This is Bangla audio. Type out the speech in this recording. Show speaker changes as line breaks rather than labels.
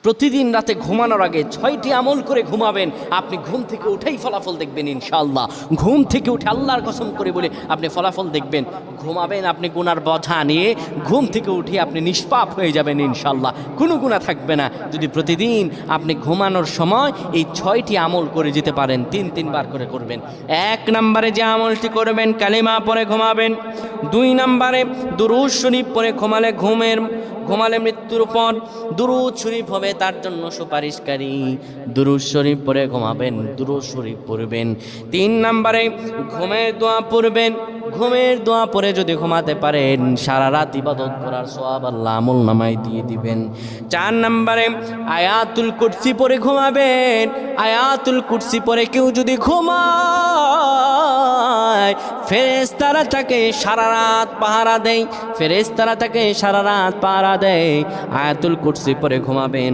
প্রতিদিন রাতে ঘুমানোর আগে 6টি আমল করে ঘুমাবেন। আপনি ঘুম থেকে উঠেই ফলাফল দেখবেন ইনশাআল্লাহ। ঘুম থেকে উঠে আল্লাহর কসম করে বলে আপনি ফলাফল দেখবেন। ঘুমাবেন আপনি গুনার বোঝা নিয়ে, ঘুম থেকে উঠে আপনি নিষ্পাপ হয়ে যাবেন ইনশাআল্লাহ, কোনো গুনাহ থাকবে না। যদি প্রতিদিন আপনি ঘুমানোর সময় এই 6টি আমল করে যেতে পারেন, 3বার করে করবেন। 1 নম্বরে যে আমলটি করবেন, কালিমা পড়ে ঘুমাবেন। 2 নম্বরে দুরূদ শরীফ পড়ে ঘুমালে মৃত্যুর পর দুরূদ শরীফ হবে তার জন্য সুপারিশকারী। দুরূদ শরীফ পড়ে ঘুমাবেন, দুরূদ শরীফ পড়বেন। 3 নম্বরে ঘুমের দোয়া পড়বেন। ঘুমের দোয়া পড়ে যদি ঘুমাতে পারেন, সারা রাত ইবাদত করার সওয়াব আল্লাহ আমল নামায় দিয়ে দিবেন। 4 নম্বরে আয়াতুল কুরসি পড়ে ঘুমাবেন। আয়াতুল কুরসি পড়ে কেউ যদি ঘুমায়, ফেরেশতারা তাকে সারা রাত পাহারা দেয়। ফেরেশতারা তাকে সারা রাত পাহারা দেয়। আয়াতুল কুরসি পড়ে ঘুমাবেন।